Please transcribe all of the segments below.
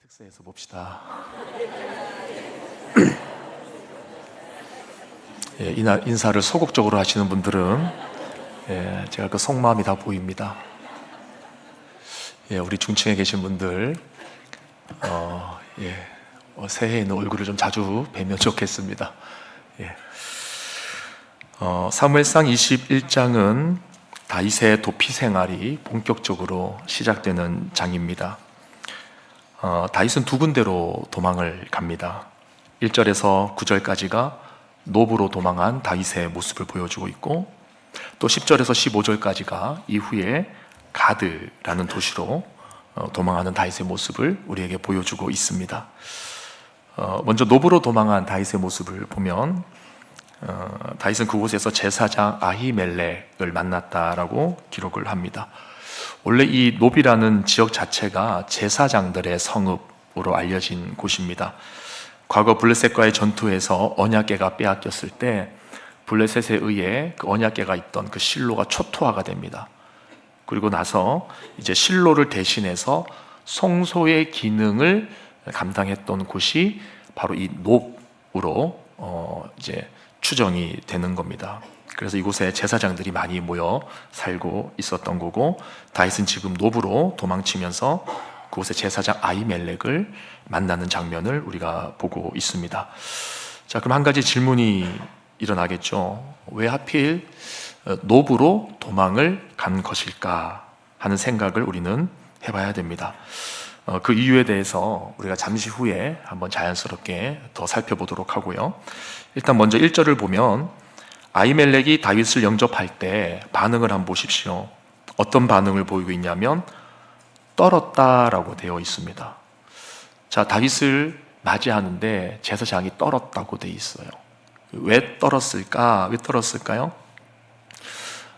특세에서 봅시다. 인사를 소극적으로 하시는 분들은 제가 그 속마음이 다 보입니다. 우리 중층에 계신 분들 새해에는 얼굴을 좀 자주 뵈면 좋겠습니다. 사무엘상 21장은 다윗의 도피 생활이 본격적으로 시작되는 장입니다. 다윗은 두 군데로 도망을 갑니다. 1절에서 9절까지가 노브로 도망한 다윗의 모습을 보여주고 있고, 또 10절에서 15절까지가 이후에 가드라는 도시로 도망하는 다윗의 모습을 우리에게 보여주고 있습니다. 먼저 노브로 도망한 다윗의 모습을 보면 다윗은 그곳에서 제사장 아히멜렉을 만났다라고 기록을 합니다. 원래 이 노비라는 지역 자체가 제사장들의 성읍으로 알려진 곳입니다. 과거 블레셋과의 전투에서 언약궤가 빼앗겼을 때 블레셋에 의해 그 언약궤가 있던 그 실로가 초토화가 됩니다. 그리고 나서 이제 실로를 대신해서 성소의 기능을 감당했던 곳이 바로 이 놉으로 이제 추정이 되는 겁니다. 그래서 이곳에 제사장들이 많이 모여 살고 있었던 거고, 다윗은 지금 노브로 도망치면서 그곳에 제사장 아히멜렉을 만나는 장면을 우리가 보고 있습니다. 자, 그럼 한 가지 질문이 일어나겠죠. 왜 하필 노브로 도망을 간 것일까 하는 생각을 우리는 해봐야 됩니다. 그 이유에 대해서 우리가 잠시 후에 한번 자연스럽게 더 살펴보도록 하고요. 일단 먼저 1절을 보면 아히멜렉이 다윗을 영접할 때 반응을 한번 보십시오. 어떤 반응을 보이고 있냐면 떨었다라고 되어 있습니다. 자, 다윗을 맞이하는데 제사장이 떨었다고 되어 있어요. 왜 떨었을까? 왜 떨었을까요?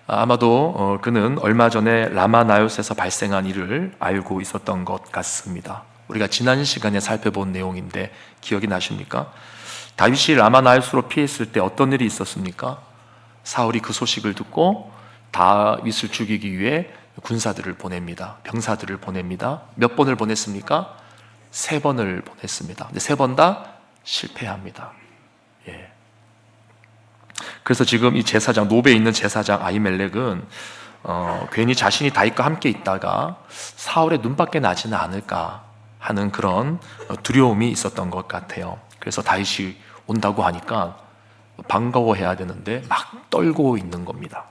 아마도 그는 얼마 전에 라마나요스에서 발생한 일을 알고 있었던 것 같습니다. 우리가 지난 시간에 살펴본 내용인데 기억이 나십니까? 다윗이 라마나요스로 피했을 때 어떤 일이 있었습니까? 사울이 그 소식을 듣고 다윗을 죽이기 위해 군사들을 보냅니다. 병사들을 보냅니다. 몇 번을 보냈습니까? 3번을 보냈습니다. 근데 3번 다 실패합니다. 그래서 지금 이 제사장, 노베에 있는 제사장 아히멜렉은 괜히 자신이 다윗과 함께 있다가 사울의 눈밖에 나지는 않을까 하는 그런 두려움이 있었던 것 같아요. 그래서 다윗이 온다고 하니까 반가워해야 되는데 막 떨고 있는 겁니다.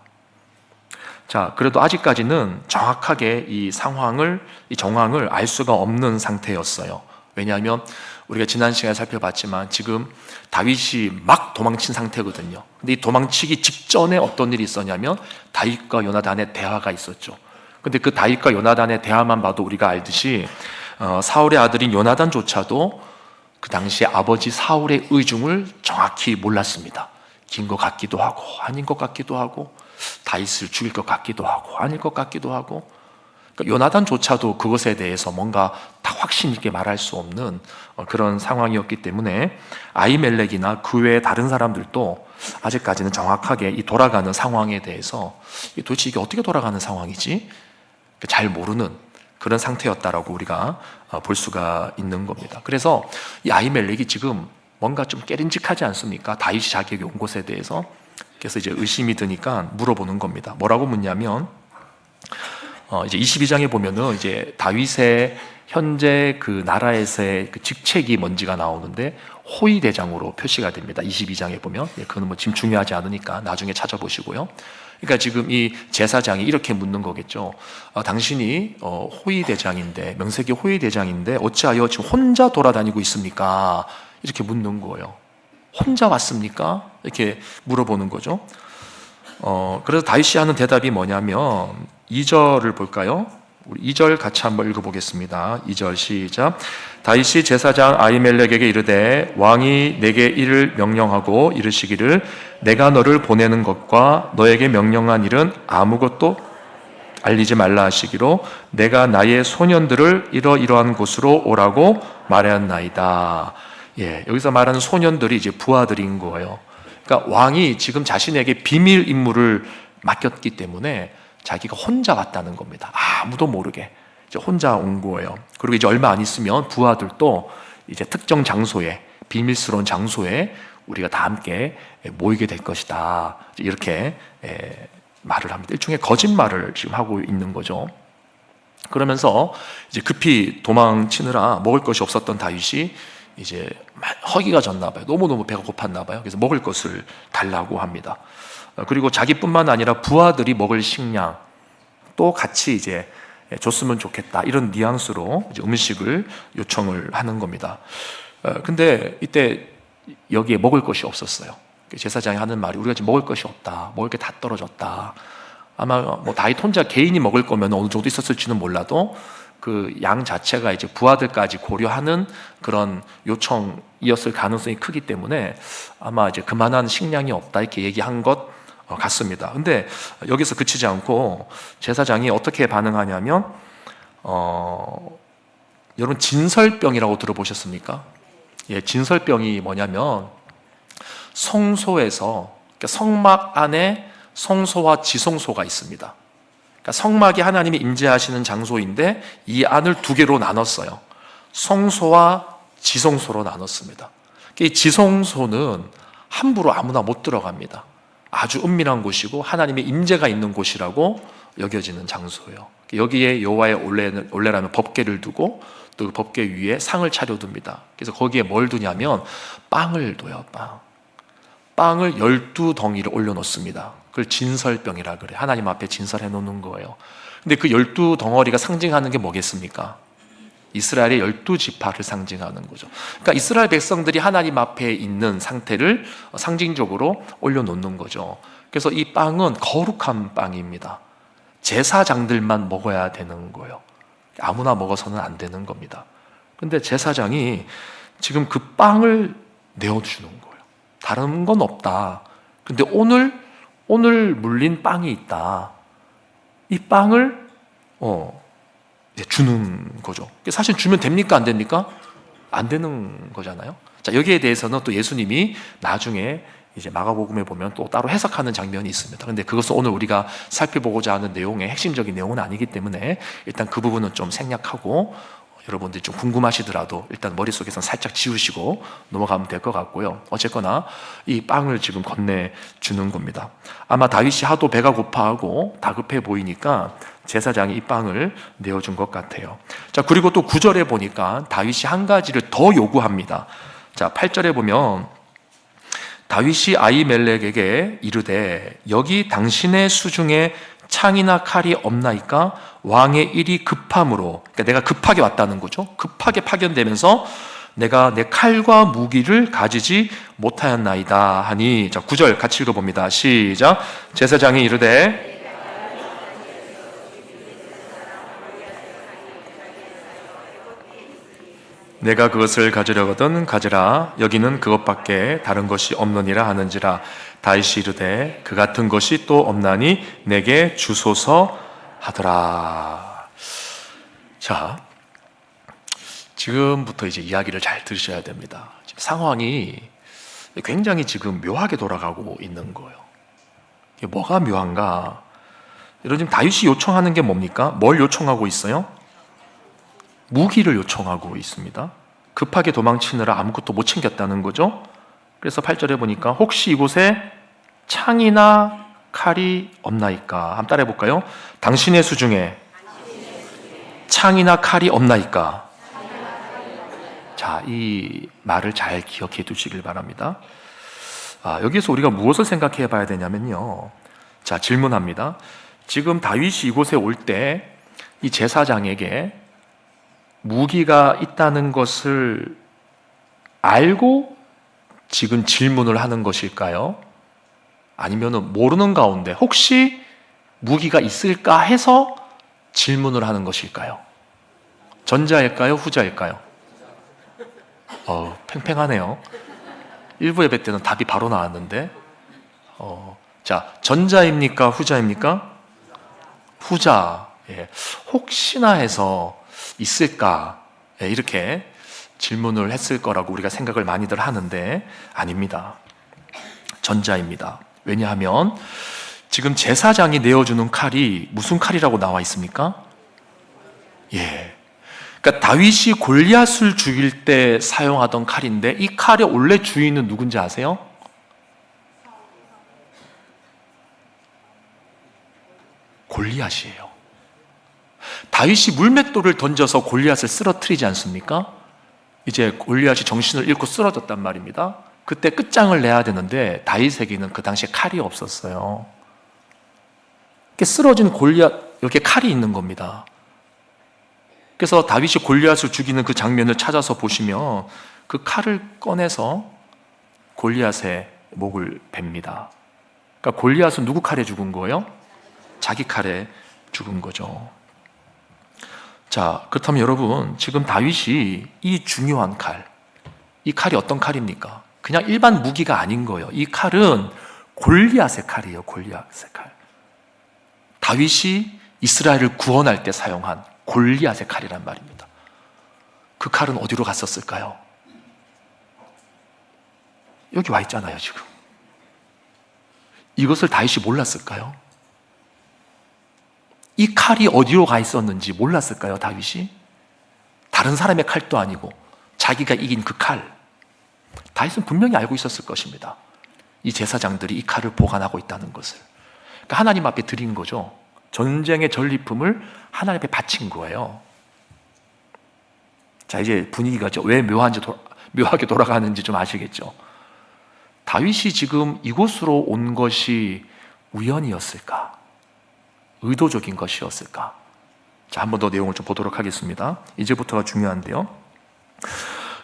자, 그래도 아직까지는 정확하게 이 정황을 알 수가 없는 상태였어요. 왜냐하면 우리가 지난 시간에 살펴봤지만 지금 다윗이 막 도망친 상태거든요. 근데 이 도망치기 직전에 어떤 일이 있었냐면 다윗과 요나단의 대화가 있었죠. 근데 그 다윗과 요나단의 대화만 봐도 우리가 알듯이 사울의 아들인 요나단조차도 그 당시에 아버지 사울의 의중을 정확히 몰랐습니다. 긴 것 같기도 하고 아닌 것 같기도 하고, 다윗을 죽일 것 같기도 하고 아닐 것 같기도 하고, 그러니까 요나단조차도 그것에 대해서 뭔가 다 확신 있게 말할 수 없는 그런 상황이었기 때문에 아히멜렉이나 그 외의 다른 사람들도 아직까지는 정확하게 이 돌아가는 상황에 대해서 도대체 이게 어떻게 돌아가는 상황이지? 잘 모르는 그런 상태였다라고 우리가 볼 수가 있는 겁니다. 그래서 이 아히멜렉이 지금 뭔가 좀 깨림직하지 않습니까? 다윗이 자기에게 온 것에 대해서. 그래서 이제 의심이 드니까 물어보는 겁니다. 뭐라고 묻냐면 이제 22장에 보면은 이제 다윗의 현재 그 나라에서의 그 직책이 뭔지가 나오는데 호위 대장으로 표시가 됩니다. 22장에 보면. 그건 뭐 지금 중요하지 않으니까 나중에 찾아보시고요. 그러니까 지금 이 제사장이 이렇게 묻는 거겠죠. 당신이 호위 대장인데, 명색이 호위 대장인데 어찌하여 지금 혼자 돌아다니고 있습니까? 이렇게 묻는 거예요. 혼자 왔습니까? 이렇게 물어보는 거죠. 그래서 다윗이 하는 대답이 뭐냐면 2절을 볼까요? 우리 2절 같이 한번 읽어보겠습니다. 2절 시작. 다윗이 제사장 아히멜렉에게 이르되 왕이 내게 이를 명령하고 이르시기를 내가 너를 보내는 것과 너에게 명령한 일은 아무것도 알리지 말라 하시기로 내가 나의 소년들을 이러이러한 곳으로 오라고 말하였나이다. 여기서 말하는 소년들이 이제 부하들인 거예요. 그러니까 왕이 지금 자신에게 비밀 임무를 맡겼기 때문에 자기가 혼자 왔다는 겁니다. 아무도 모르게. 이제 혼자 온 거예요. 그리고 이제 얼마 안 있으면 부하들도 이제 특정 장소에, 비밀스러운 장소에 우리가 다 함께 모이게 될 것이다. 이렇게 말을 합니다. 일종의 거짓말을 지금 하고 있는 거죠. 그러면서 이제 급히 도망치느라 먹을 것이 없었던 다윗이 이제 허기가 졌나 봐요. 너무너무 배가 고팠나 봐요. 그래서 먹을 것을 달라고 합니다. 그리고 자기뿐만 아니라 부하들이 먹을 식량 또 같이 이제 줬으면 좋겠다. 이런 뉘앙스로 이제 음식을 요청을 하는 겁니다. 근데 이때 여기에 먹을 것이 없었어요. 제사장이 하는 말이 우리가 지금 먹을 것이 없다. 먹을 게 다 떨어졌다. 아마 뭐 다윗 혼자 개인이 먹을 거면 어느 정도 있었을지는 몰라도 그 양 자체가 이제 부하들까지 고려하는 그런 요청이었을 가능성이 크기 때문에 아마 이제 그만한 식량이 없다 이렇게 얘기한 것 같습니다. 근데 여기서 그치지 않고 제사장이 어떻게 반응하냐면 여러분 진설병이라고 들어보셨습니까? 예, 진설병이 뭐냐면 성소에서 그러니까 성막 안에 성소와 지성소가 있습니다. 그러니까 성막이 하나님이 임재하시는 장소인데 이 안을 두 개로 나눴어요. 성소와 지성소로 나눴습니다. 이 지성소는 함부로 아무나 못 들어갑니다. 아주 은밀한 곳이고 하나님의 임재가 있는 곳이라고 여겨지는 장소예요. 여기에 여호와의 올레라는 법궤를 두고 또 그 법궤 위에 상을 차려둡니다. 그래서 거기에 뭘 두냐면 빵을 둬요. 빵을 12덩이를 올려놓습니다. 그걸 진설병이라 그래. 하나님 앞에 진설해 놓는 거예요. 근데 그 12덩어리가 상징하는 게 뭐겠습니까? 이스라엘의 12지파를 상징하는 거죠. 그러니까 이스라엘 백성들이 하나님 앞에 있는 상태를 상징적으로 올려놓는 거죠. 그래서 이 빵은 거룩한 빵입니다. 제사장들만 먹어야 되는 거예요. 아무나 먹어서는 안 되는 겁니다. 그런데 제사장이 지금 그 빵을 내어주는 거예요. 다른 건 없다. 근데 오늘 물린 빵이 있다. 이 빵을 주는 거죠. 사실 주면 됩니까? 안 됩니까? 안 되는 거잖아요. 자, 여기에 대해서는 또 예수님이 나중에 이제 마가복음에 보면 또 따로 해석하는 장면이 있습니다. 그런데 그것은 오늘 우리가 살펴보고자 하는 내용의 핵심적인 내용은 아니기 때문에 일단 그 부분은 좀 생략하고 여러분들이 좀 궁금하시더라도 일단 머릿속에서 살짝 지우시고 넘어가면 될 것 같고요. 어쨌거나 이 빵을 지금 건네주는 겁니다. 아마 다윗이 하도 배가 고파하고 다급해 보이니까 제사장이 이 빵을 내어준 것 같아요. 자, 그리고 또 9절에 보니까 다윗이 한 가지를 더 요구합니다. 자, 8절에 보면 다윗이 아히멜렉에게 이르되 여기 당신의 수중에 창이나 칼이 없나이까? 왕의 일이 급함으로, 그러니까 내가 급하게 왔다는 거죠. 급하게 파견되면서 내가 내 칼과 무기를 가지지 못하였나이다 하니, 자, 9절 같이 읽어봅니다. 시작. 제사장이 이르되 내가 그것을 가지려거든 가지라. 여기는 그것밖에 다른 것이 없느니라 하는지라. 다윗이 이르되 그 같은 것이 또 없나니 내게 주소서 하더라. 자, 지금부터 이제 이야기를 잘 들으셔야 됩니다. 지금 상황이 굉장히 지금 묘하게 돌아가고 있는 거예요. 이게 뭐가 묘한가? 여러분, 지금 다윗이 요청하는 게 뭡니까? 뭘 요청하고 있어요? 무기를 요청하고 있습니다. 급하게 도망치느라 아무것도 못 챙겼다는 거죠. 그래서 8절에 보니까 혹시 이곳에 창이나 칼이 없나이까? 한번 따라해 볼까요? 당신의 수중에 창이나 칼이 없나이까? 자, 이 말을 잘 기억해 두시길 바랍니다. 여기서 우리가 무엇을 생각해 봐야 되냐면요. 자, 질문합니다. 지금 다윗이 이곳에 올 때 이 제사장에게 무기가 있다는 것을 알고 지금 질문을 하는 것일까요? 아니면 모르는 가운데 혹시 무기가 있을까 해서 질문을 하는 것일까요? 전자일까요? 후자일까요? 팽팽하네요. 일부 예배 때는 답이 바로 나왔는데 자, 전자입니까? 후자입니까? 후자. 예. 혹시나 해서 있을까? 예, 이렇게 질문을 했을 거라고 우리가 생각을 많이들 하는데 아닙니다. 전자입니다. 왜냐하면 지금 제사장이 내어주는 칼이 무슨 칼이라고 나와 있습니까? 예. 그러니까 다윗이 골리앗을 죽일 때 사용하던 칼인데 이 칼의 원래 주인은 누군지 아세요? 골리앗이에요. 다윗이 물맷돌을 던져서 골리앗을 쓰러뜨리지 않습니까? 이제 골리앗이 정신을 잃고 쓰러졌단 말입니다. 그때 끝장을 내야 되는데 다윗에게는 그 당시에 칼이 없었어요. 이렇게 쓰러진 골리앗, 이렇게 칼이 있는 겁니다. 그래서 다윗이 골리앗을 죽이는 그 장면을 찾아서 보시면 그 칼을 꺼내서 골리앗의 목을 베입니다. 그러니까 골리앗은 누구 칼에 죽은 거예요? 자기 칼에 죽은 거죠. 자, 그렇다면 여러분, 지금 다윗이 이 중요한 칼, 이 칼이 어떤 칼입니까? 그냥 일반 무기가 아닌 거예요. 이 칼은 골리앗의 칼이에요. 골리앗의 칼. 다윗이 이스라엘을 구원할 때 사용한 골리앗의 칼이란 말입니다. 그 칼은 어디로 갔었을까요? 여기 와 있잖아요, 지금. 이것을 다윗이 몰랐을까요? 이 칼이 어디로 가 있었는지 몰랐을까요, 다윗이? 다른 사람의 칼도 아니고 자기가 이긴 그 칼. 다윗은 분명히 알고 있었을 것입니다. 이 제사장들이 이 칼을 보관하고 있다는 것을. 그러니까 하나님 앞에 드린 거죠. 전쟁의 전리품을 하나님 앞에 바친 거예요. 자, 이제 분위기가 왜 묘하게 돌아가는지 좀 아시겠죠? 다윗이 지금 이곳으로 온 것이 우연이었을까? 의도적인 것이었을까? 자, 한 번 더 내용을 좀 보도록 하겠습니다. 이제부터가 중요한데요.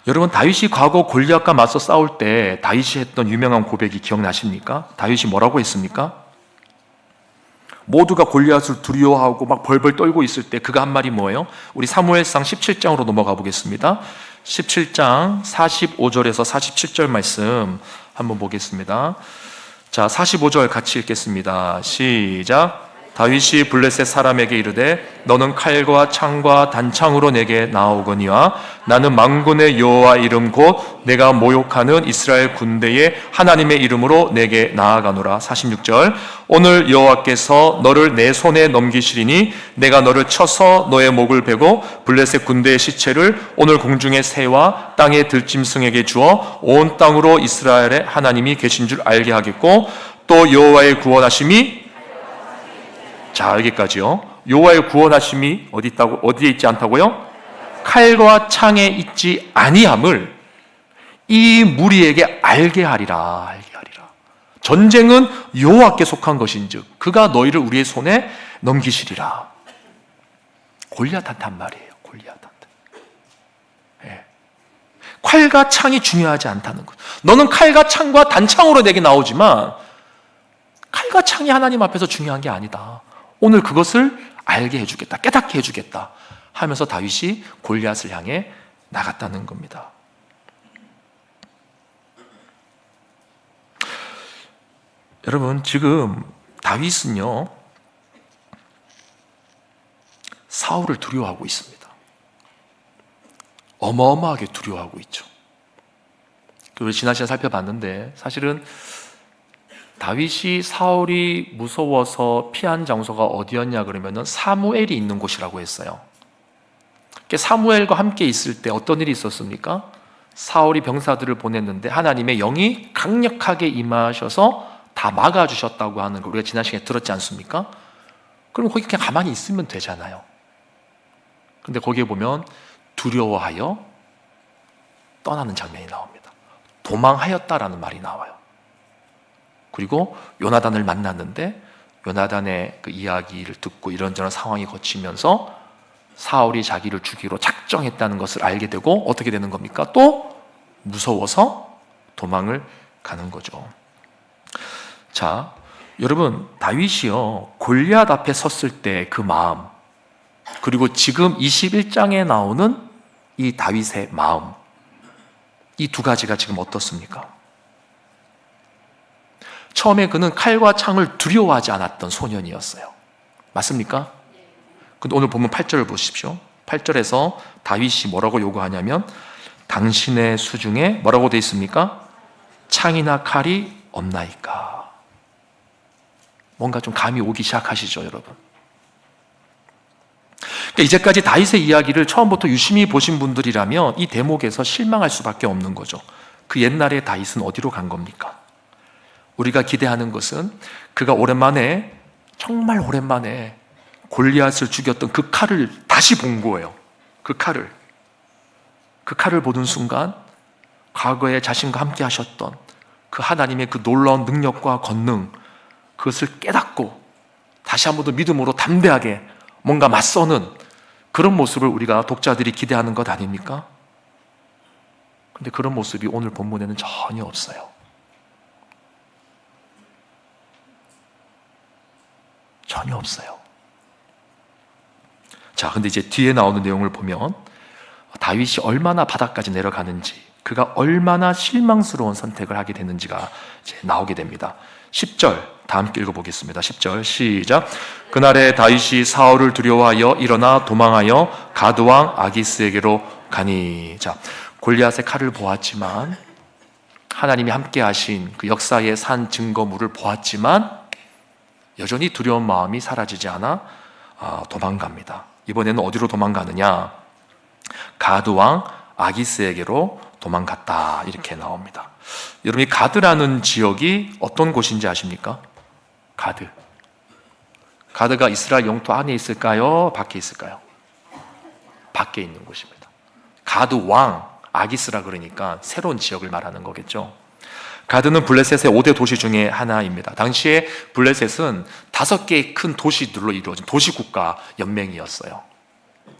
여러분, 다윗이 과거 골리앗과 맞서 싸울 때 다윗이 했던 유명한 고백이 기억나십니까? 다윗이 뭐라고 했습니까? 모두가 골리앗을 두려워하고 막 벌벌 떨고 있을 때 그가 한 말이 뭐예요? 우리 사무엘상 17장으로 넘어가 보겠습니다. 17장 45절에서 47절 말씀 한번 보겠습니다. 자, 45절 같이 읽겠습니다. 시작. 다윗이 블레셋 사람에게 이르되 너는 칼과 창과 단창으로 내게 나오거니와 나는 만군의 여호와 이름 곧 내가 모욕하는 이스라엘 군대의 하나님의 이름으로 내게 나아가노라. 46절. 오늘 여호와께서 너를 내 손에 넘기시리니 내가 너를 쳐서 너의 목을 베고 블레셋 군대의 시체를 오늘 공중의 새와 땅의 들짐승에게 주어 온 땅으로 이스라엘의 하나님이 계신 줄 알게 하겠고 또 여호와의 구원하심이, 자, 여기까지요. 여호와의 구원하심이 어디에 있지 않다고요? 칼과 창에 있지 아니함을 이 무리에게 알게 하리라. 전쟁은 여호와께 속한 것인즉 그가 너희를 우리의 손에 넘기시리라. 골리앗한테 한 말이에요. 골리앗한테. 예. 칼과 창이 중요하지 않다는 것. 너는 칼과 창과 단창으로 내게 나오지만 칼과 창이 하나님 앞에서 중요한 게 아니다. 오늘 그것을 알게 해주겠다, 깨닫게 해주겠다 하면서 다윗이 골리앗을 향해 나갔다는 겁니다. 여러분, 지금 다윗은요 사울을 두려워하고 있습니다. 어마어마하게 두려워하고 있죠. 그리고 지난 시간에 살펴봤는데 사실은 다윗이 사울이 무서워서 피한 장소가 어디였냐 그러면은 사무엘이 있는 곳이라고 했어요. 사무엘과 함께 있을 때 어떤 일이 있었습니까? 사울이 병사들을 보냈는데 하나님의 영이 강력하게 임하셔서 다 막아주셨다고 하는 걸 우리가 지난 시간에 들었지 않습니까? 그럼 거기 그냥 가만히 있으면 되잖아요. 근데 거기에 보면 두려워하여 떠나는 장면이 나옵니다. 도망하였다라는 말이 나와요. 그리고 요나단을 만났는데 요나단의 그 이야기를 듣고 이런저런 상황이 거치면서 사울이 자기를 죽이로 작정했다는 것을 알게 되고 어떻게 되는 겁니까? 또 무서워서 도망을 가는 거죠. 자, 여러분, 다윗이요 골리앗 앞에 섰을 때 그 마음, 그리고 지금 21장에 나오는 이 다윗의 마음, 이 두 가지가 지금 어떻습니까? 처음에 그는 칼과 창을 두려워하지 않았던 소년이었어요. 맞습니까? 근데 오늘 보면 8절을 보십시오. 8절에서 다윗이 뭐라고 요구하냐면 당신의 수중에 뭐라고 되어 있습니까? 창이나 칼이 없나이까? 뭔가 좀 감이 오기 시작하시죠, 여러분? 그러니까 이제까지 다윗의 이야기를 처음부터 유심히 보신 분들이라면 이 대목에서 실망할 수밖에 없는 거죠. 그 옛날의 다윗은 어디로 간 겁니까? 우리가 기대하는 것은 그가 오랜만에, 정말 오랜만에 골리앗을 죽였던 그 칼을 다시 본 거예요. 그 칼을 보는 순간 과거에 자신과 함께 하셨던 그 하나님의 그 놀라운 능력과 권능, 그것을 깨닫고 다시 한 번 더 믿음으로 담대하게 뭔가 맞서는 그런 모습을 우리가 독자들이 기대하는 것 아닙니까? 근데 그런 모습이 오늘 본문에는 전혀 없어요. 전혀 없어요. 자, 근데 이제 뒤에 나오는 내용을 보면 다윗이 얼마나 바닥까지 내려가는지, 그가 얼마나 실망스러운 선택을 하게 되는지가 이제 나오게 됩니다. 10절 다 함께 읽어보겠습니다. 10절 시작. 그날에 다윗이 사울을 두려워하여 일어나 도망하여 가드왕 아기스에게로 가니. 자, 골리앗의 칼을 보았지만, 하나님이 함께 하신 그 역사의 산 증거물을 보았지만 여전히 두려운 마음이 사라지지 않아 도망갑니다. 이번에는 어디로 도망가느냐? 가드왕 아기스에게로 도망갔다, 이렇게 나옵니다. 여러분이 가드라는 지역이 어떤 곳인지 아십니까? 가드가 이스라엘 영토 안에 있을까요? 밖에 있을까요? 밖에 있는 곳입니다. 가드왕 아기스라 그러니까 새로운 지역을 말하는 거겠죠. 가드는 블레셋의 5대 도시 중에 하나입니다. 당시에 블레셋은 5개의 큰 도시들로 이루어진 도시국가 연맹이었어요.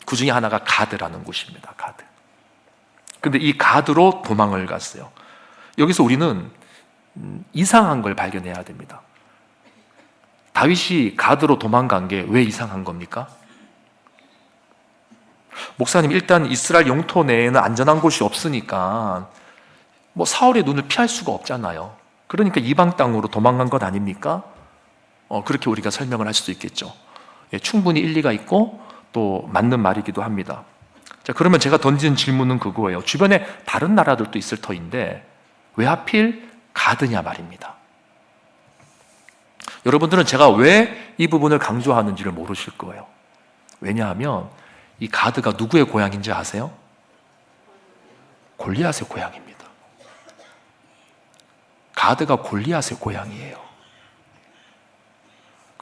그 중에 하나가 가드라는 곳입니다. 가드. 근데 이 가드로 도망을 갔어요. 여기서 우리는 이상한 걸 발견해야 됩니다. 다윗이 가드로 도망간 게 왜 이상한 겁니까? 목사님, 일단 이스라엘 영토 내에는 안전한 곳이 없으니까 뭐 사울의 눈을 피할 수가 없잖아요. 그러니까 이방 땅으로 도망간 것 아닙니까? 그렇게 우리가 설명을 할 수도 있겠죠. 예, 충분히 일리가 있고 또 맞는 말이기도 합니다. 자, 그러면 제가 던지는 질문은 그거예요. 주변에 다른 나라들도 있을 터인데 왜 하필 가드냐 말입니다. 여러분들은 제가 왜 이 부분을 강조하는지를 모르실 거예요. 왜냐하면 이 가드가 누구의 고향인지 아세요? 골리앗의 고향입니다. 가드가 골리앗의 고향이에요.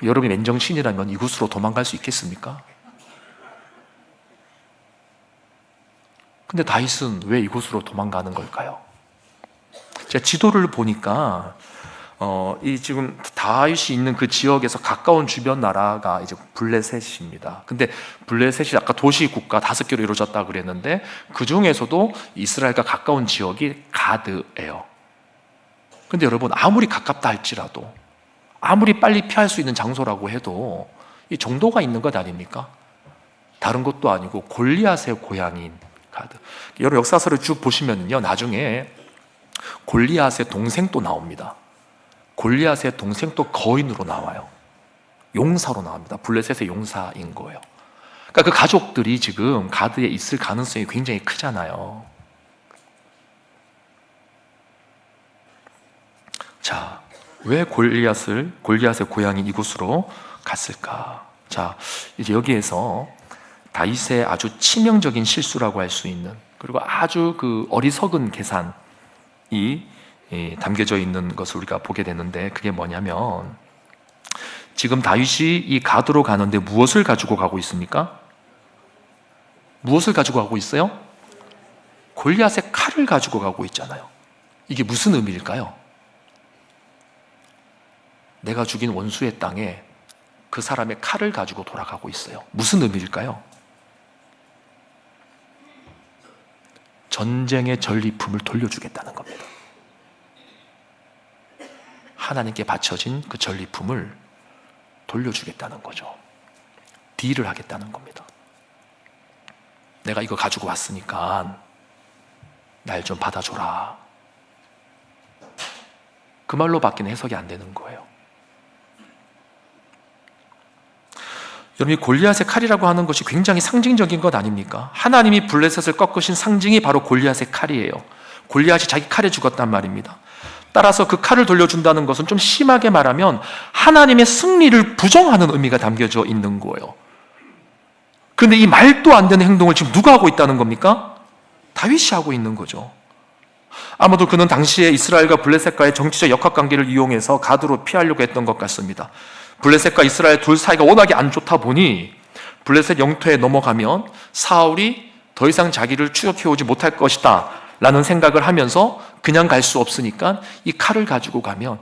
여러분이 맨정신이라면 이곳으로 도망갈 수 있겠습니까? 근데 다윗은 왜 이곳으로 도망가는 걸까요? 제가 지도를 보니까 이 지금 다윗이 있는 그 지역에서 가까운 주변 나라가 이제 블레셋입니다. 근데 블레셋이 아까 도시 국가 5개로 이루어졌다고 그랬는데 그 중에서도 이스라엘과 가까운 지역이 가드예요. 근데 여러분, 아무리 가깝다 할지라도, 아무리 빨리 피할 수 있는 장소라고 해도 이 정도가 있는 것 아닙니까? 다른 것도 아니고 골리앗의 고향인 가드. 여러분, 역사서를 쭉 보시면요, 나중에 골리앗의 동생도 나옵니다. 골리앗의 동생도 거인으로 나와요. 용사로 나옵니다. 블레셋의 용사인 거예요. 그러니까 그 가족들이 지금 가드에 있을 가능성이 굉장히 크잖아요. 자, 왜 골리앗의 고향인 이곳으로 갔을까? 자, 이제 여기에서 다윗의 아주 치명적인 실수라고 할 수 있는, 그리고 아주 그 어리석은 계산이 담겨져 있는 것을 우리가 보게 되는데, 그게 뭐냐면 지금 다윗이 이 가드로 가는데 무엇을 가지고 가고 있습니까? 무엇을 가지고 가고 있어요? 골리앗의 칼을 가지고 가고 있잖아요. 이게 무슨 의미일까요? 내가 죽인 원수의 땅에 그 사람의 칼을 가지고 돌아가고 있어요. 무슨 의미일까요? 전쟁의 전리품을 돌려주겠다는 겁니다. 하나님께 바쳐진 그 전리품을 돌려주겠다는 거죠. 딜을 하겠다는 겁니다. 내가 이거 가지고 왔으니까 날 좀 받아줘라. 그 말로밖에 해석이 안 되는 거예요. 여러분, 이 골리앗의 칼이라고 하는 것이 굉장히 상징적인 것 아닙니까? 하나님이 블레셋을 꺾으신 상징이 바로 골리앗의 칼이에요. 골리앗이 자기 칼에 죽었단 말입니다. 따라서 그 칼을 돌려준다는 것은 좀 심하게 말하면 하나님의 승리를 부정하는 의미가 담겨져 있는 거예요. 그런데 이 말도 안 되는 행동을 지금 누가 하고 있다는 겁니까? 다윗이 하고 있는 거죠. 아마도 그는 당시에 이스라엘과 블레셋과의 정치적 역학관계를 이용해서 가드로 피하려고 했던 것 같습니다. 블레셋과 이스라엘 둘 사이가 워낙에 안 좋다 보니 블레셋 영토에 넘어가면 사울이 더 이상 자기를 추격해오지 못할 것이다 라는 생각을 하면서 그냥 갈 수 없으니까 이 칼을 가지고 가면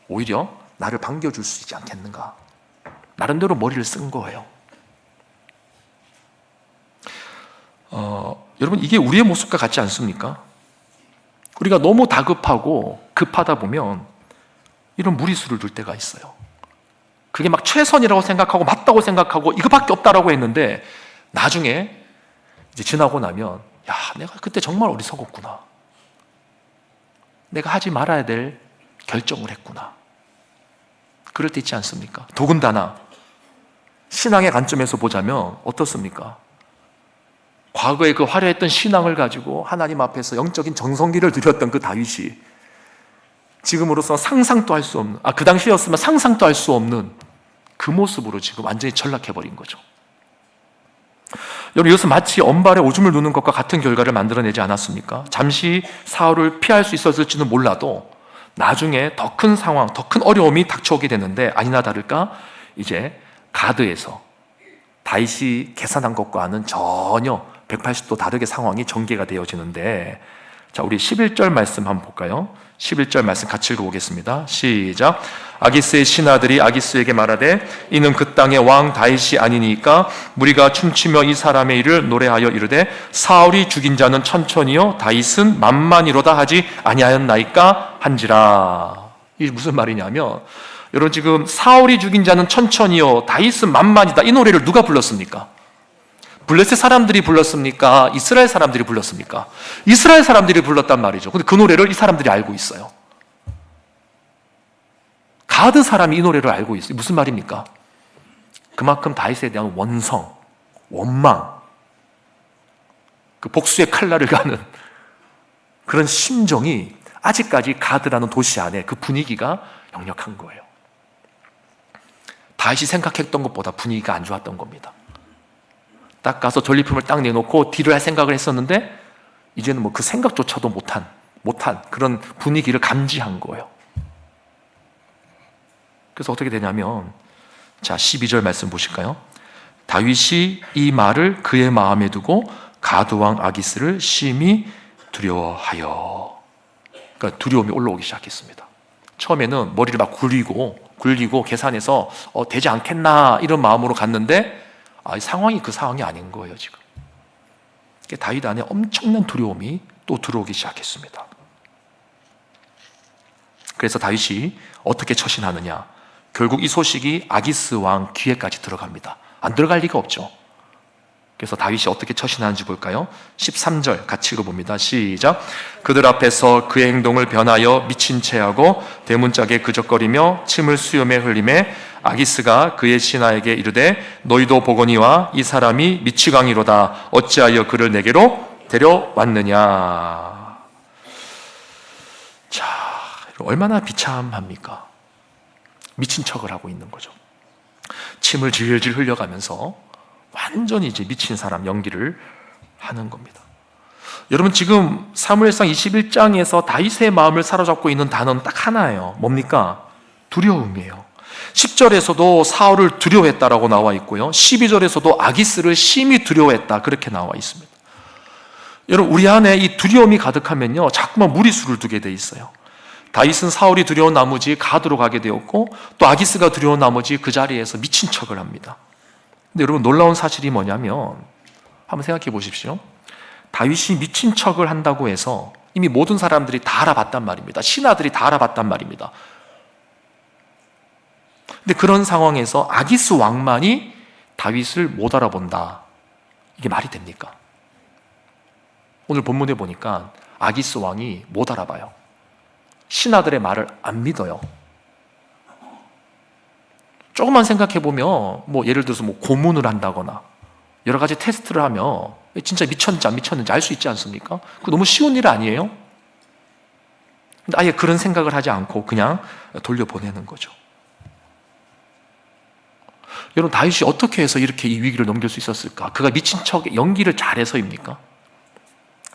오히려 나를 반겨줄 수 있지 않겠는가, 나름대로 머리를 쓴 거예요. 여러분, 이게 우리의 모습과 같지 않습니까? 우리가 너무 다급하고 급하다 보면 이런 무리수를 둘 때가 있어요. 그게 막 최선이라고 생각하고 맞다고 생각하고 이거밖에 없다라고 했는데 나중에 이제 지나고 나면 내가 그때 정말 어리석었구나, 내가 하지 말아야 될 결정을 했구나, 그럴 때 있지 않습니까? 더군다나 신앙의 관점에서 보자면 어떻습니까? 과거에 그 화려했던 신앙을 가지고 하나님 앞에서 영적인 정성기를 드렸던 그 다윗이 지금으로서 상상도 할 수 없는, 그 당시였으면 상상도 할 수 없는 그 모습으로 지금 완전히 전락해버린 거죠. 여러분, 이것은 마치 언발에 오줌을 누는 것과 같은 결과를 만들어내지 않았습니까? 잠시 사울을 피할 수 있었을지는 몰라도 나중에 더 큰 상황, 더 큰 어려움이 닥쳐오게 되는데 아니나 다를까 이제 가드에서 다윗이 계산한 것과는 전혀 180도 다르게 상황이 전개가 되어지는데, 자, 우리 11절 말씀 한번 볼까요? 11절 말씀 같이 읽어보겠습니다. 시작. 아기스의 신하들이 아기스에게 말하되 이는 그 땅의 왕 다윗이 아니니까 무리가 춤추며 이 사람의 일을 노래하여 이르되 사울이 죽인 자는 천천히요 다윗은 만만이로다 하지 아니하였나이까 한지라. 이게 무슨 말이냐면, 여러분, 지금 사울이 죽인 자는 천천히요 다윗은 만만이다, 이 노래를 누가 불렀습니까? 블레셋 사람들이 불렀습니까? 이스라엘 사람들이 불렀습니까? 이스라엘 사람들이 불렀단 말이죠. 근데 그 노래를 이 사람들이 알고 있어요. 가드 사람이 이 노래를 알고 있어요. 무슨 말입니까? 그만큼 다윗에 대한 원성, 원망, 그 복수의 칼날을 가는 그런 심정이 아직까지 가드라는 도시 안에 그 분위기가 역력한 거예요. 다윗이 생각했던 것보다 분위기가 안 좋았던 겁니다. 딱 가서 전리품을 딱 내놓고 딜을 할 생각을 했었는데 이제는 뭐 그 생각조차도 못한 그런 분위기를 감지한 거예요. 그래서 어떻게 되냐면, 자, 12절 말씀 보실까요? 다윗이 이 말을 그의 마음에 두고 가드왕 아기스를 심히 두려워하여, 그러니까 두려움이 올라오기 시작했습니다. 처음에는 머리를 막 굴리고 계산해서 되지 않겠나 이런 마음으로 갔는데 상황이 그 상황이 아닌 거예요. 지금 다윗 안에 엄청난 두려움이 또 들어오기 시작했습니다. 그래서 다윗이 어떻게 처신하느냐, 결국 이 소식이 아기스 왕 귀에까지 들어갑니다. 안 들어갈 리가 없죠. 그래서 다윗이 어떻게 처신하는지 볼까요? 13절 같이 읽어봅니다. 시작. 그들 앞에서 그의 행동을 변하여 미친 채하고 대문짝에 그적거리며 침을 수염에 흘리매 아기스가 그의 신하에게 이르되 너희도 보거니와 이 사람이 미치광이로다. 어찌하여 그를 내게로 데려왔느냐. 자, 얼마나 비참합니까? 미친 척을 하고 있는 거죠. 침을 질질 흘려가면서 완전히 이제 미친 사람 연기를 하는 겁니다. 여러분, 지금 사무엘상 21장에서 다윗의 마음을 사로잡고 있는 단어는 딱 하나예요. 뭡니까? 두려움이에요. 10절에서도 사울을 두려워했다라고 나와 있고요, 12절에서도 아기스를 심히 두려워했다, 그렇게 나와 있습니다. 여러분, 우리 안에 이 두려움이 가득하면요 자꾸만 무리수를 두게 돼 있어요. 다윗은 사울이 두려운 나머지 가드로 가게 되었고, 또 아기스가 두려운 나머지 그 자리에서 미친 척을 합니다. 근데 여러분, 놀라운 사실이 뭐냐면, 한번 생각해 보십시오. 다윗이 미친 척을 한다고 해서 이미 모든 사람들이 다 알아봤단 말입니다. 신하들이 다 알아봤단 말입니다. 근데 그런 상황에서 아기스 왕만이 다윗을 못 알아본다, 이게 말이 됩니까? 오늘 본문에 보니까 아기스 왕이 못 알아봐요. 신하들의 말을 안 믿어요. 조금만 생각해보면, 예를 들어서 고문을 한다거나 여러 가지 테스트를 하면 진짜 미쳤는지 안 미쳤는지 알 수 있지 않습니까? 그거 너무 쉬운 일 아니에요? 근데 아예 그런 생각을 하지 않고 그냥 돌려보내는 거죠. 여러분, 다윗이 어떻게 해서 이렇게 이 위기를 넘길 수 있었을까? 그가 미친 척 연기를 잘해서입니까?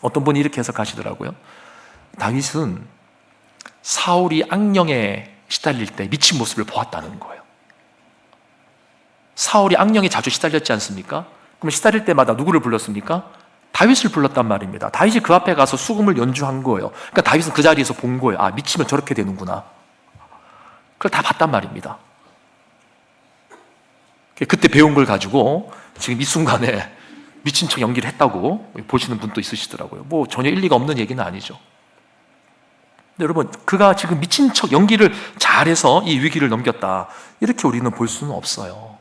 어떤 분이 이렇게 해석하시더라고요. 다윗은 사울이 악령에 시달릴 때 미친 모습을 보았다는 거예요. 사울이 악령에 자주 시달렸지 않습니까? 그럼 시달릴 때마다 누구를 불렀습니까? 다윗을 불렀단 말입니다. 다윗이 그 앞에 가서 수금을 연주한 거예요. 그러니까 다윗은 그 자리에서 본 거예요. 아, 미치면 저렇게 되는구나. 그걸 다 봤단 말입니다. 그때 배운 걸 가지고 지금 이 순간에 미친 척 연기를 했다고 보시는 분도 있으시더라고요. 뭐 전혀 일리가 없는 얘기는 아니죠. 근데 여러분, 그가 지금 미친 척 연기를 잘해서 이 위기를 넘겼다, 이렇게 우리는 볼 수는 없어요.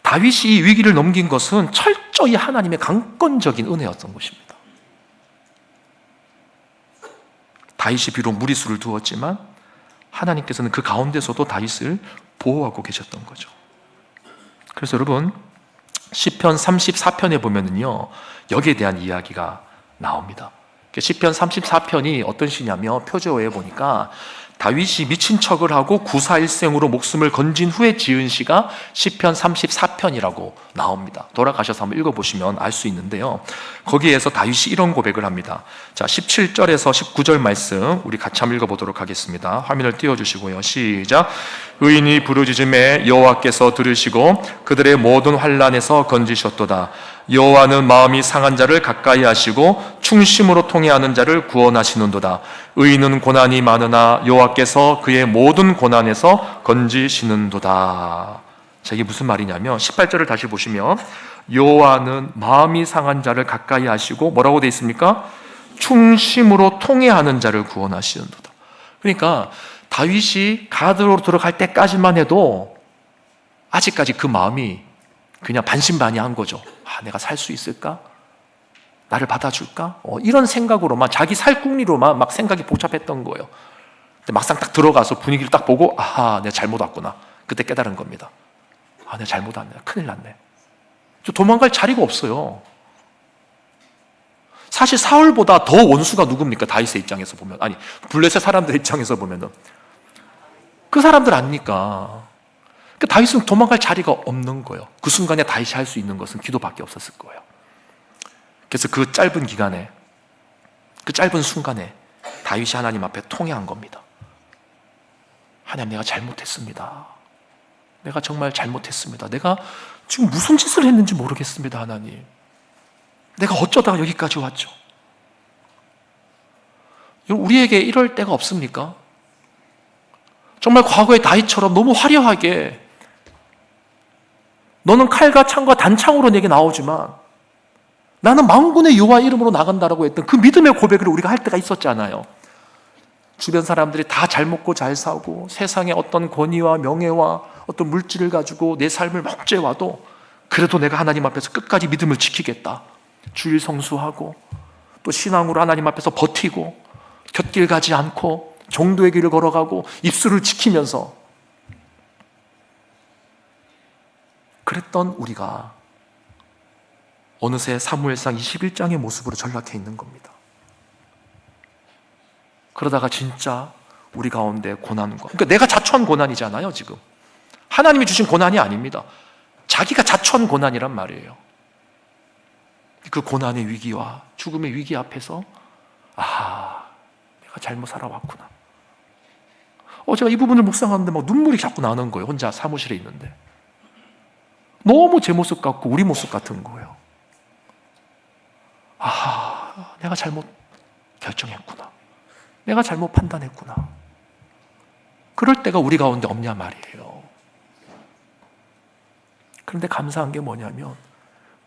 다윗이 이 위기를 넘긴 것은 철저히 하나님의 강권적인 은혜였던 것입니다. 다윗이 비록 무리수를 두었지만 하나님께서는 그 가운데서도 다윗을 보호하고 계셨던 거죠. 그래서 여러분, 시편 34편에 보면은요, 여기에 대한 이야기가 나옵니다. 시편 34편이 어떤 시냐면, 표제어에 보니까 다윗이 미친 척을 하고 구사일생으로 목숨을 건진 후에 지은 시가 시편 34편이라고 나옵니다. 돌아가셔서 한번 읽어보시면 알 수 있는데요, 거기에서 다윗이 이런 고백을 합니다. 자, 17절에서 19절 말씀 우리 같이 한번 읽어보도록 하겠습니다. 화면을 띄워주시고요. 시작. 의인이 부르짖음에 여호와께서 들으시고 그들의 모든 환난에서 건지셨도다. 여호와는 마음이 상한 자를 가까이 하시고 충심으로 통회하는 자를 구원하시는도다. 의인은 고난이 많으나 여호와께서 그의 모든 고난에서 건지시는도다. 자, 이게 무슨 말이냐면 18절을 다시 보시면 여호와는 마음이 상한 자를 가까이 하시고 뭐라고 되어 있습니까? 충심으로 통회하는 자를 구원하시는도다. 그러니까 다윗이 가드로 들어갈 때까지만 해도 아직까지 그 마음이 그냥 반신반의한 거죠. 아, 내가 살 수 있을까? 나를 받아줄까? 이런 생각으로만, 자기 살궁리로만 막 생각이 복잡했던 거예요. 근데 막상 딱 들어가서 분위기를 딱 보고, 아하, 내가 잘못 왔구나. 그때 깨달은 겁니다. 아, 내가 잘못 왔네. 큰일 났네. 저 도망갈 자리가 없어요. 사실 사울보다 더 원수가 누굽니까? 다윗의 입장에서 보면, 아니, 블레셋 사람들의 입장에서 보면은 그 사람들 아닙니까? 다윗은 도망갈 자리가 없는 거예요. 그 순간에 다윗이 할 수 있는 것은 기도밖에 없었을 거예요. 그래서 그 짧은 기간에, 그 짧은 순간에 다윗이 하나님 앞에 통회한 겁니다. 하나님, 내가 잘못했습니다. 내가 정말 잘못했습니다. 내가 지금 무슨 짓을 했는지 모르겠습니다. 하나님, 내가 어쩌다가 여기까지 왔죠. 우리에게 이럴 때가 없습니까? 정말 과거의 다윗처럼 너무 화려하게, 너는 칼과 창과 단창으로 내게 나오지만 나는 만군의 여호와 이름으로 나간다라고 했던 그 믿음의 고백을 우리가 할 때가 있었잖아요. 주변 사람들이 다 잘 먹고 잘 사고 세상의 어떤 권위와 명예와 어떤 물질을 가지고 내 삶을 억제해와도 그래도 내가 하나님 앞에서 끝까지 믿음을 지키겠다, 주일 성수하고 또 신앙으로 하나님 앞에서 버티고 곁길 가지 않고 정도의 길을 걸어가고 입술을 지키면서 그랬던 우리가 어느새 사무엘상 21장의 모습으로 전락해 있는 겁니다. 그러다가 진짜 우리 가운데 고난과, 그러니까 내가 자초한 고난이잖아요. 지금 하나님이 주신 고난이 아닙니다. 자기가 자초한 고난이란 말이에요. 그 고난의 위기와 죽음의 위기 앞에서 아, 내가 잘못 살아왔구나. 제가 이 부분을 묵상하는데 막 눈물이 자꾸 나는 거예요. 혼자 사무실에 있는데 너무 제 모습 같고 우리 모습 같은 거예요. 아, 내가 잘못 결정했구나. 내가 잘못 판단했구나. 그럴 때가 우리 가운데 없냐 말이에요. 그런데 감사한 게 뭐냐면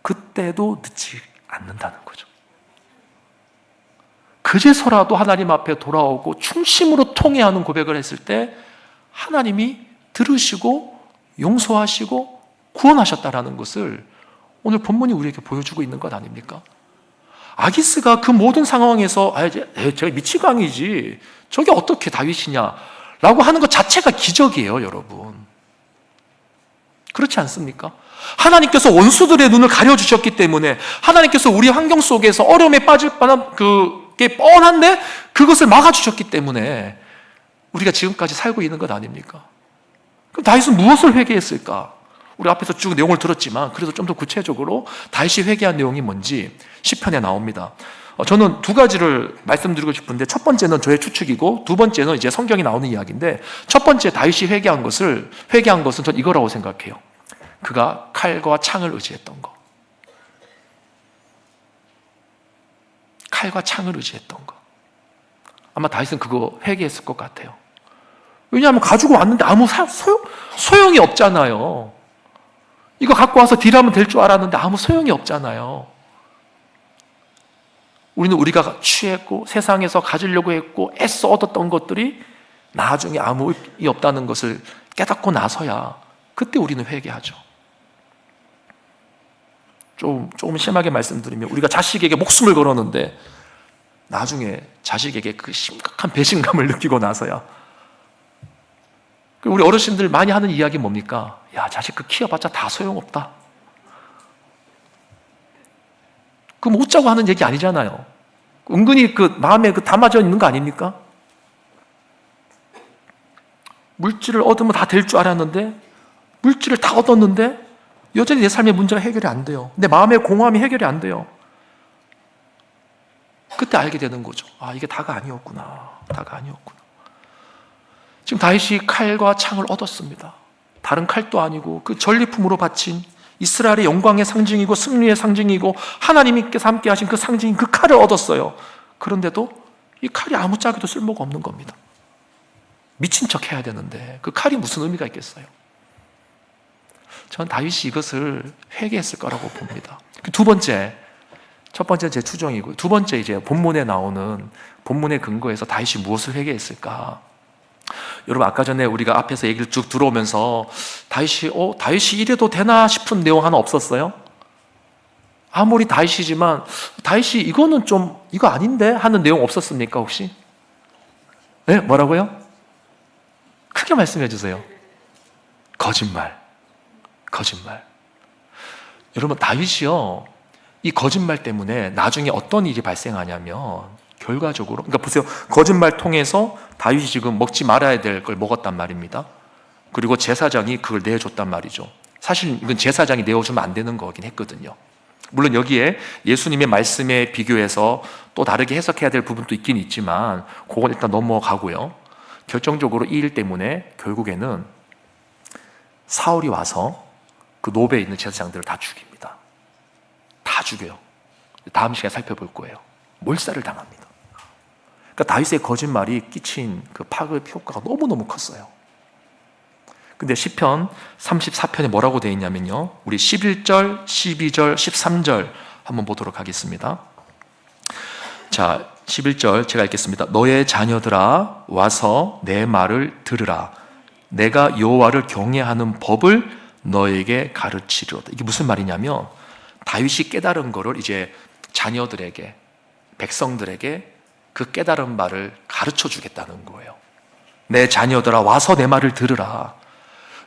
그때도 늦지 않는다는 거죠. 그제서라도 하나님 앞에 돌아오고 충심으로 통회하는 고백을 했을 때 하나님이 들으시고 용서하시고 구원하셨다라는 것을 오늘 본문이 우리에게 보여주고 있는 것 아닙니까? 아기스가 그 모든 상황에서 제가 미치광이지 저게 어떻게 다윗이냐 라고 하는 것 자체가 기적이에요. 여러분, 그렇지 않습니까? 하나님께서 원수들의 눈을 가려주셨기 때문에, 하나님께서 우리 환경 속에서 어려움에 빠질 뻔한 그게 뻔한데 그것을 막아주셨기 때문에 우리가 지금까지 살고 있는 것 아닙니까? 그럼 다윗은 무엇을 회개했을까? 우리 앞에서 쭉 내용을 들었지만 그래도 좀 더 구체적으로 다윗이 회개한 내용이 뭔지 시편에 나옵니다. 저는 두 가지를 말씀드리고 싶은데, 첫 번째는 저의 추측이고 두 번째는 이제 성경이 나오는 이야기인데, 첫 번째 다윗이 회개한 것은 전 이거라고 생각해요. 그가 칼과 창을 의지했던 거. 칼과 창을 의지했던 거. 아마 다윗은 그거 회개했을 것 같아요. 왜냐하면 가지고 왔는데 아무 소용이 없잖아요. 이거 갖고 와서 딜하면 될 줄 알았는데 아무 소용이 없잖아요. 우리는 우리가 취했고 세상에서 가지려고 했고 애써 얻었던 것들이 나중에 아무 의미 없다는 것을 깨닫고 나서야 그때 우리는 회개하죠. 조금 심하게 말씀드리면, 우리가 자식에게 목숨을 걸었는데 나중에 자식에게 그 심각한 배신감을 느끼고 나서야. 우리 어르신들 많이 하는 이야기 뭡니까? 야, 자식 그 키워봤자 다 소용없다. 그럼 웃자고 하는 얘기 아니잖아요. 은근히 그 마음에 담아져 있는 거 아닙니까? 물질을 얻으면 다 될 줄 알았는데, 물질을 다 얻었는데 여전히 내 삶의 문제가 해결이 안 돼요. 내 마음의 공허함이 해결이 안 돼요. 그때 알게 되는 거죠. 아, 이게 다가 아니었구나. 다가 아니었구나. 지금 다윗이 칼과 창을 얻었습니다. 다른 칼도 아니고 그 전리품으로 바친 이스라엘의 영광의 상징이고 승리의 상징이고 하나님께서 함께 하신 그 상징인 그 칼을 얻었어요. 그런데도 이 칼이 아무짝에도 쓸모가 없는 겁니다. 미친 척 해야 되는데 그 칼이 무슨 의미가 있겠어요? 전 다윗이 이것을 회개했을 거라고 봅니다. 두 번째, 첫 번째는 제 추정이고요. 두 번째, 이제 본문에 나오는 본문의 근거에서 다윗이 무엇을 회개했을까? 여러분, 아까 전에 우리가 앞에서 얘기를 쭉 들어오면서 다윗이 이래도 되나 싶은 내용 하나 없었어요? 아무리 다윗이지만 다윗이 이거는 좀 이거 아닌데 하는 내용 없었습니까 혹시? 네? 뭐라고요? 크게 말씀해 주세요. 거짓말. 여러분, 다윗이요, 이 거짓말 때문에 나중에 어떤 일이 발생하냐면, 결과적으로, 그러니까 보세요. 거짓말 통해서 다윗이 지금 먹지 말아야 될 걸 먹었단 말입니다. 그리고 제사장이 그걸 내줬단 말이죠. 사실 이건 제사장이 내어주면 안 되는 거긴 했거든요. 물론 여기에 예수님의 말씀에 비교해서 또 다르게 해석해야 될 부분도 있긴 있지만 그건 일단 넘어가고요. 결정적으로 이 일 때문에 결국에는 사울이 와서 그 노베에 있는 제사장들을 다 죽입니다. 다 죽여요. 다음 시간에 살펴볼 거예요. 몰살을 당합니다. 그러니까 다윗의 거짓말이 끼친 그 파급 효과가 너무너무 컸어요. 근데 시편 34편에 뭐라고 되어 있냐면요, 우리 11절, 12절, 13절 한번 보도록 하겠습니다. 자, 11절 제가 읽겠습니다. 너의 자녀들아 와서 내 말을 들으라. 내가 여호와를 경외하는 법을 너에게 가르치리로다. 이게 무슨 말이냐면, 다윗이 깨달은 거를 이제 자녀들에게, 백성들에게 그 깨달은 말을 가르쳐 주겠다는 거예요. 내 자녀들아 와서 내 말을 들으라.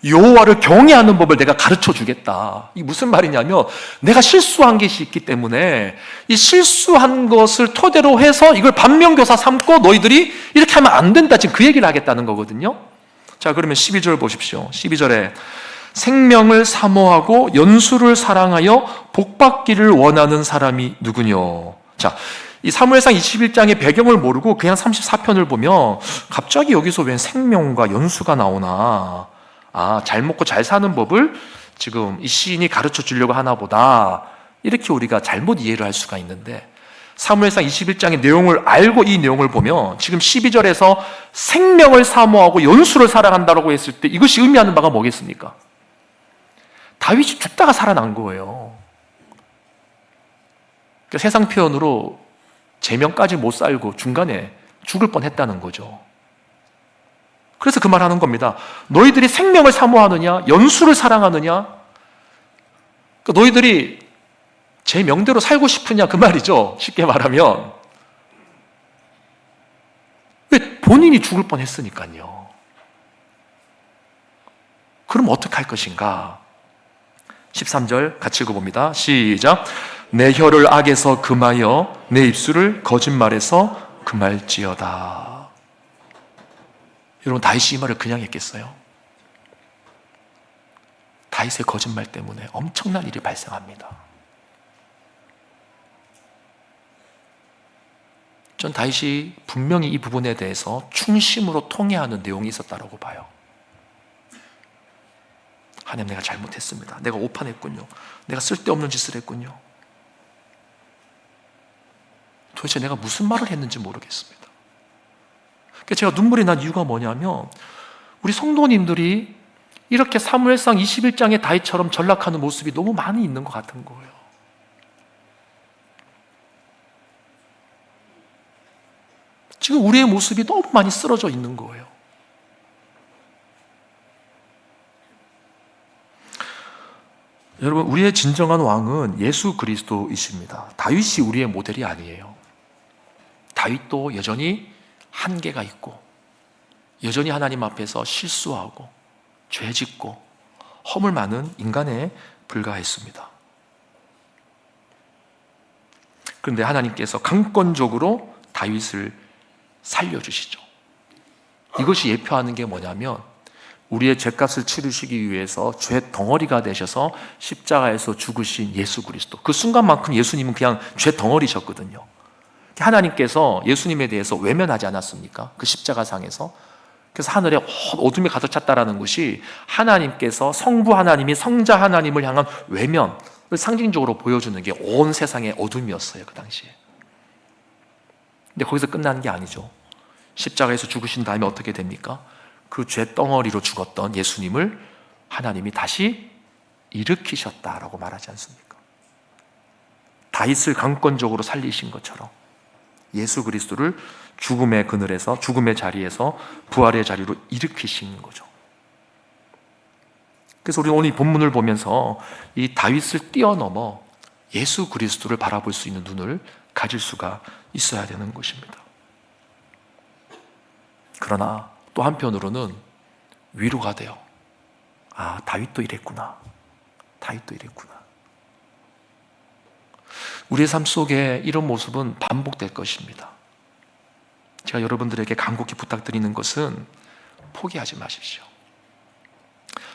여호와를 경외하는 법을 내가 가르쳐 주겠다. 이게 무슨 말이냐면, 내가 실수한 것이 있기 때문에 이 실수한 것을 토대로 해서 이걸 반면교사 삼고 너희들이 이렇게 하면 안 된다, 지금 그 얘기를 하겠다는 거거든요. 자, 그러면 12절 보십시오. 12절에 생명을 사모하고 연수를 사랑하여 복받기를 원하는 사람이 누구뇨? 자, 이 사무엘상 21장의 배경을 모르고 그냥 34편을 보면 갑자기 여기서 웬 생명과 연수가 나오나? 아, 잘 먹고 잘 사는 법을 지금 이 시인이 가르쳐 주려고 하나 보다, 이렇게 우리가 잘못 이해를 할 수가 있는데, 사무엘상 21장의 내용을 알고 이 내용을 보면 지금 12절에서 생명을 사모하고 연수를 사랑한다고 했을 때 이것이 의미하는 바가 뭐겠습니까? 다윗이 죽다가 살아난 거예요. 그러니까 세상 표현으로 제명까지 못 살고 중간에 죽을 뻔했다는 거죠. 그래서 그 말 하는 겁니다. 너희들이 생명을 사모하느냐, 연수를 사랑하느냐, 그러니까 너희들이 제 명대로 살고 싶으냐, 그 말이죠. 쉽게 말하면. 왜? 본인이 죽을 뻔했으니까요. 그럼 어떻게 할 것인가? 13절 같이 읽어봅니다. 시작. 내 혀를 악에서 금하여 내 입술을 거짓말에서 금할지어다. 여러분, 다윗이 이 말을 그냥 했겠어요? 다윗의 거짓말 때문에 엄청난 일이 발생합니다. 전 다윗이 분명히 이 부분에 대해서 충심으로 통회하는 내용이 있었다고 봐요. 하나님, 내가 잘못했습니다. 내가 오판했군요. 내가 쓸데없는 짓을 했군요. 도대체 내가 무슨 말을 했는지 모르겠습니다. 제가 눈물이 난 이유가 뭐냐면, 우리 성도님들이 이렇게 사무엘상 21장의 다윗처럼 전락하는 모습이 너무 많이 있는 것 같은 거예요. 지금 우리의 모습이 너무 많이 쓰러져 있는 거예요. 여러분, 우리의 진정한 왕은 예수 그리스도이십니다. 다윗이 우리의 모델이 아니에요. 다윗도 여전히 한계가 있고, 여전히 하나님 앞에서 실수하고 죄짓고 허물 많은 인간에 불과했습니다. 그런데 하나님께서 강권적으로 다윗을 살려주시죠. 이것이 예표하는 게 뭐냐면, 우리의 죄값을 치르시기 위해서 죄 덩어리가 되셔서 십자가에서 죽으신 예수 그리스도, 그 순간만큼 예수님은 그냥 죄 덩어리셨거든요. 하나님께서 예수님에 대해서 외면하지 않았습니까? 그 십자가상에서. 그래서 하늘에 어둠이 가득 찼다라는 것이 하나님께서, 성부 하나님이 성자 하나님을 향한 외면을 상징적으로 보여주는 게 온 세상의 어둠이었어요, 그 당시에. 근데 거기서 끝나는 게 아니죠. 십자가에서 죽으신 다음에 어떻게 됩니까? 그 죄 덩어리로 죽었던 예수님을 하나님이 다시 일으키셨다라고 말하지 않습니까? 다윗을 강권적으로 살리신 것처럼 예수 그리스도를 죽음의 그늘에서, 죽음의 자리에서 부활의 자리로 일으키신 거죠. 그래서 우리는 오늘 이 본문을 보면서 이 다윗을 뛰어넘어 예수 그리스도를 바라볼 수 있는 눈을 가질 수가 있어야 되는 것입니다. 그러나 또 한편으로는 위로가 돼요. 아, 다윗도 이랬구나. 다윗도 이랬구나. 우리의 삶 속에 이런 모습은 반복될 것입니다. 제가 여러분들에게 간곡히 부탁드리는 것은 포기하지 마십시오.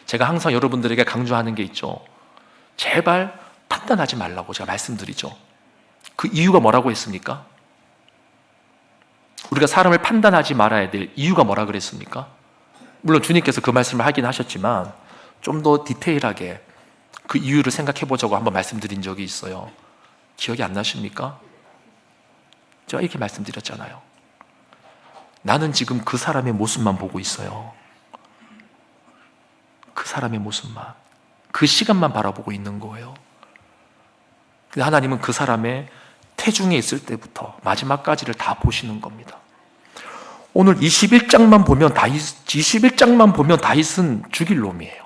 제가 항상 여러분들에게 강조하는 게 있죠. 제발 판단하지 말라고 제가 말씀드리죠. 그 이유가 뭐라고 했습니까? 우리가 사람을 판단하지 말아야 될 이유가 뭐라 그랬습니까? 물론 주님께서 그 말씀을 하긴 하셨지만 좀 더 디테일하게 그 이유를 생각해 보자고 한번 말씀드린 적이 있어요. 기억이 안 나십니까? 제가 이렇게 말씀드렸잖아요. 나는 지금 그 사람의 모습만 보고 있어요. 그 사람의 모습만, 그 시간만 바라보고 있는 거예요. 근데 하나님은 그 사람의 태중에 있을 때부터 마지막까지를 다 보시는 겁니다. 오늘 21장만 보면 다윗은 죽일 놈이에요.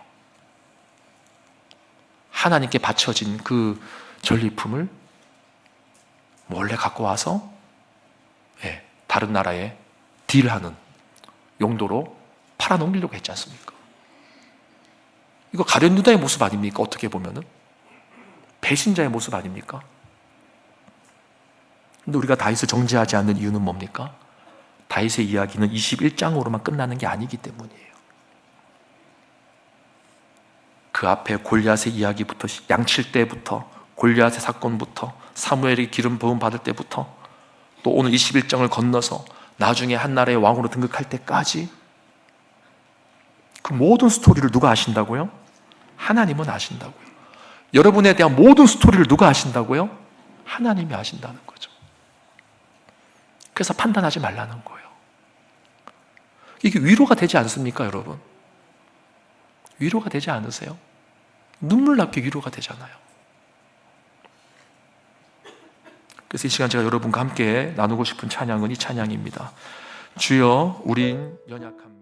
하나님께 바쳐진 그 전리품을 몰래 갖고 와서 다른 나라에 딜하는 용도로 팔아넘기려고 했지 않습니까? 이거 가룟 유다의 모습 아닙니까? 어떻게 보면은 배신자의 모습 아닙니까? 근데 우리가 다윗을 정죄하지 않는 이유는 뭡니까? 다윗의 이야기는 21장으로만 끝나는 게 아니기 때문이에요. 그 앞에 골리앗의 이야기부터, 양칠 때부터, 골리앗의 사건부터, 사무엘이 기름 부음 받을 때부터, 또 오늘 21장을 건너서 나중에 한 나라의 왕으로 등극할 때까지 그 모든 스토리를 누가 아신다고요? 하나님은 아신다고요. 여러분에 대한 모든 스토리를 누가 아신다고요? 하나님이 아신다는 거죠. 그래서 판단하지 말라는 거예요. 이게 위로가 되지 않습니까, 여러분? 위로가 되지 않으세요? 눈물 나게 위로가 되잖아요. 그래서 이 시간 제가 여러분과 함께 나누고 싶은 찬양은 이 찬양입니다. 주여, 우린 연약합니다.